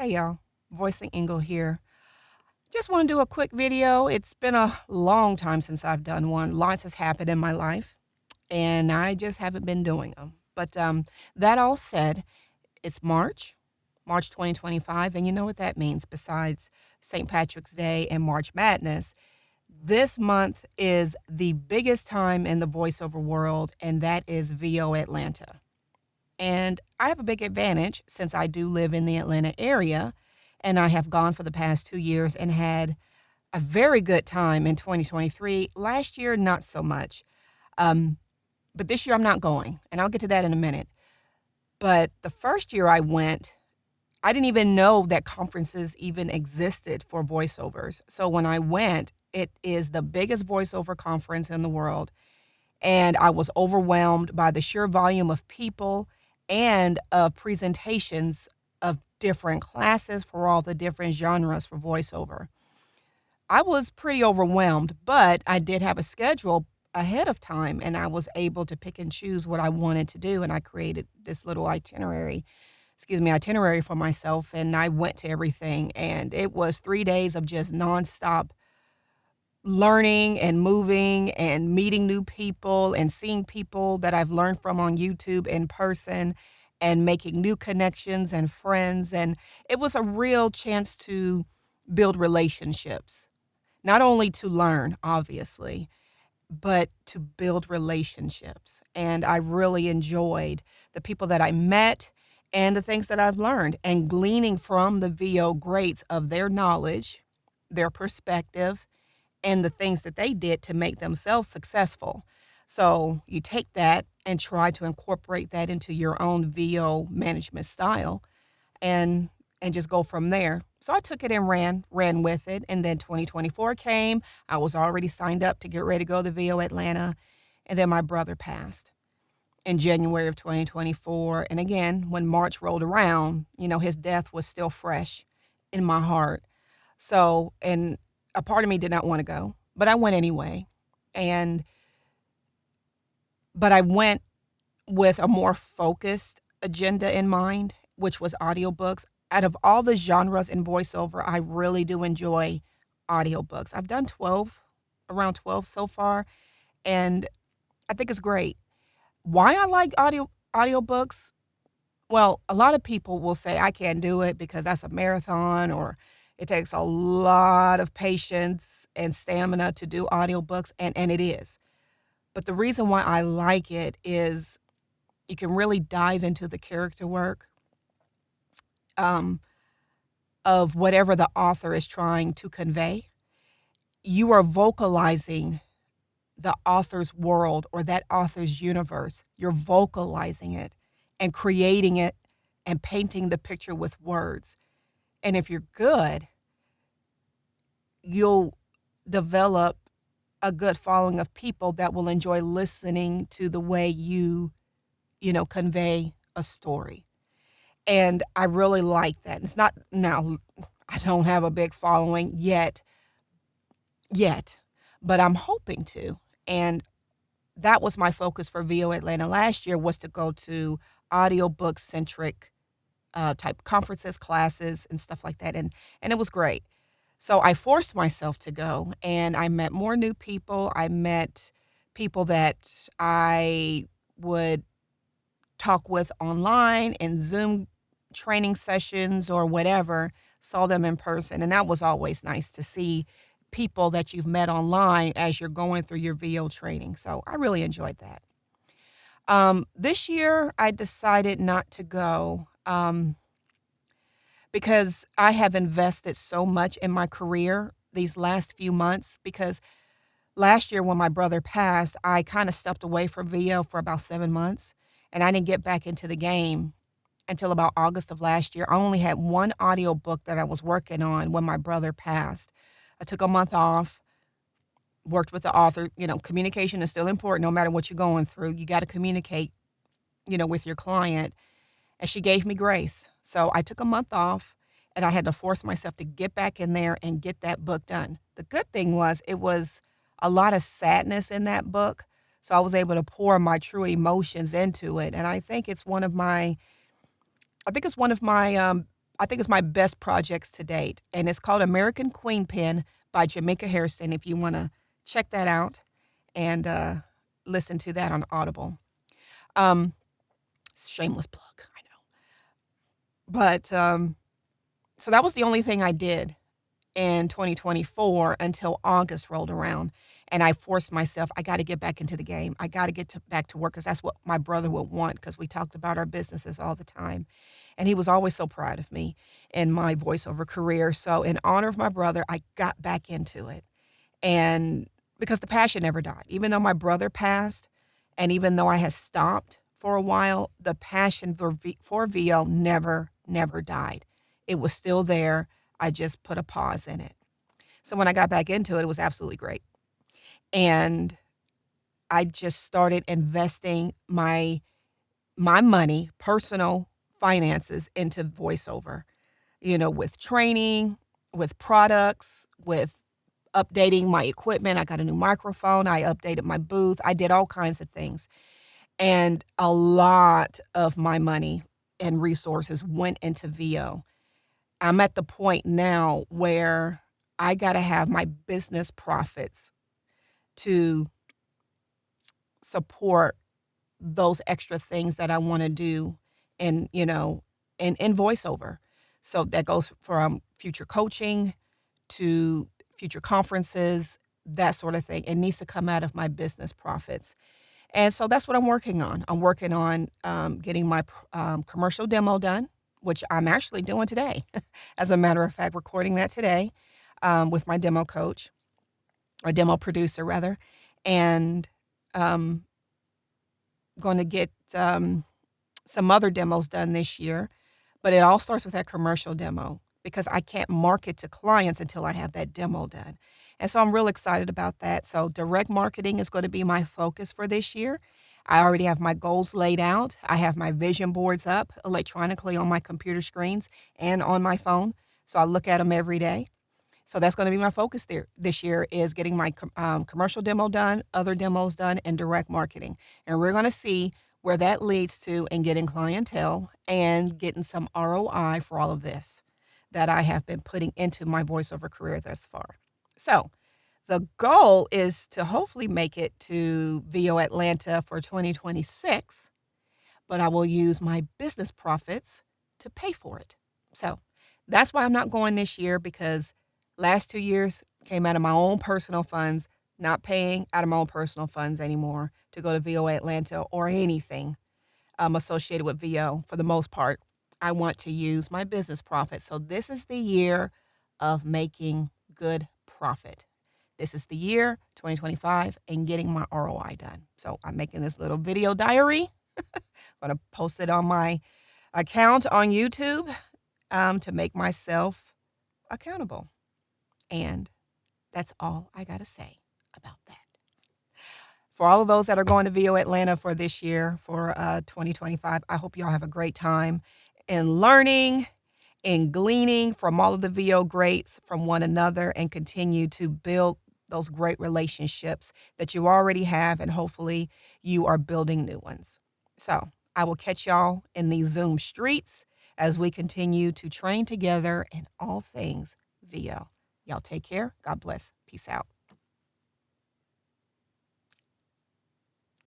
Hey y'all, Voicing Ingle here. Just want to do a quick video. It's been a long time since I've done one. Lots has happened in my life, and I just haven't been doing them. But that all said, it's March 2025, and you know what that means besides St. Patrick's Day and March Madness. This month is the biggest time in the voiceover world, and that is VO Atlanta. And I have a big advantage since I do live in the Atlanta area, and I have gone for the past 2 years and had a very good time in 2023. Last year, not so much. Um, but this year, I'm not going, and I'll get to that in a minute. But the first year I went, I didn't even know that conferences even existed for voiceovers. So when I went, it is the biggest voiceover conference in the world. And I was overwhelmed by the sheer volume of people and of presentations of different classes for all the different genres for voiceover. I was pretty overwhelmed, but I did have a schedule ahead of time and I was able to pick and choose what I wanted to do. And I created this little itinerary for myself. And I went to everything. And it was 3 days of just nonstop learning and moving and meeting new people and seeing people that I've learned from on YouTube in person and making new connections and friends. And it was a real chance to build relationships, not only to learn, obviously, but to build relationships. And I really enjoyed the people that I met and the things that I've learned and gleaning from the VO greats of their knowledge, their perspective, and the things that they did to make themselves successful. So you take that and try to incorporate that into your own VO management style and just go from there. So I took it and ran with it. And then 2024 came. I was already signed up to get ready to go to VO Atlanta. And then my brother passed in January of 2024. And again, when March rolled around, his death was still fresh in my heart. So, and a part of me did not want to go, but I went anyway. And but I went with a more focused agenda in mind, which was audiobooks. Out of all the genres in voiceover, I really do enjoy audiobooks. I've done 12, around 12 so far, and I think it's great. Why I like audiobooks? Well, a lot of people will say I can't do it because that's a marathon or it takes a lot of patience and stamina to do audiobooks, and it is. But the reason why I like it is you can really dive into the character work um, of whatever the author is trying to convey. You are vocalizing the author's world or that author's universe. You're vocalizing it and creating it and painting the picture with words. And if you're good, you'll develop a good following of people that will enjoy listening to the way you convey a story. And I really like that. It's not now, I don't have a big following yet, but I'm hoping to. And that was my focus for VO Atlanta last year was to go to audiobook centric type conferences, classes, and stuff like that. And it was great. So I forced myself to go and I met more new people. I met people that I would talk with online in Zoom training sessions or whatever, saw them in person. And that was always nice to see people that you've met online as you're going through your VO training. So I really enjoyed that. This year, I decided not to go because I have invested so much in my career these last few months. Because last year, when my brother passed, I kind of stepped away from VO for about 7 months, and I didn't get back into the game until about August of last year. I only had one audiobook that I was working on when my brother passed. I took a month off, worked with the author. Communication is still important no matter what you're going through. You got to communicate, with your client. And she gave me grace. So I took a month off and I had to force myself to get back in there and get that book done. The good thing was it was a lot of sadness in that book. So I was able to pour my true emotions into it. And I think it's one of my I think it's my best projects to date, and it's called American Queen Pen by Jamaica Hairston. If you want to check that out and listen to that on Audible. Um, Shameless plug, I know. But so that was the only thing I did in 2024 until August rolled around. And I forced myself, I got to get back into the game. I got to get back to work because that's what my brother would want because we talked about our businesses all the time. And he was always so proud of me in my voiceover career. So, in honor of my brother, I got back into it. And because the passion never died, even though my brother passed, and even though I had stopped for a while, the passion for VO never died. It was still there. I just put a pause in it. So when I got back into it, it was absolutely great. And I just started investing my money, personal finances into voiceover, with training, with products, with updating my equipment. I got a new microphone. I updated my booth. I did all kinds of things. And a lot of my money and resources went into VO. I'm at the point now where I got to have my business profits to support those extra things that I want to do in, in voiceover. So that goes from future coaching to future conferences, that sort of thing. It needs to come out of my business profits. And so that's what I'm working on. I'm working on getting my commercial demo done, which I'm actually doing today. As a matter of fact, recording that today with my demo coach, or demo producer rather, and going to get some other demos done this year. But it all starts with that commercial demo because I can't market to clients until I have that demo done. And so I'm real excited about that. So direct marketing is going to be my focus for this year. I already have my goals laid out. I have my vision boards up electronically on my computer screens and on my phone. So I look at them every day. So that's going to be my focus there this year is getting my commercial demo done, other demos done, and direct marketing. And we're going to see where that leads to in getting clientele and getting some ROI for all of this that I have been putting into my voiceover career thus far. So the goal is to hopefully make it to VO Atlanta for 2026, but I will use my business profits to pay for it. So that's why I'm not going this year because last 2 years came out of my own personal funds, not paying out of my own personal funds anymore to go to VO Atlanta or anything associated with VO for the most part. I want to use my business profit. So this is the year of making good profit. This is the year 2025 and getting my ROI done. So I'm making this little video diary. I'm going to post it on my account on YouTube to make myself accountable. And that's all I got to say about that. For all of those that are going to VO Atlanta for this year, for 2025, I hope y'all have a great time in learning and gleaning from all of the VO greats from one another and continue to build those great relationships that you already have, and hopefully you are building new ones. So I will catch y'all in these Zoom streets as we continue to train together in all things VO. Y'all take care. God bless. Peace out.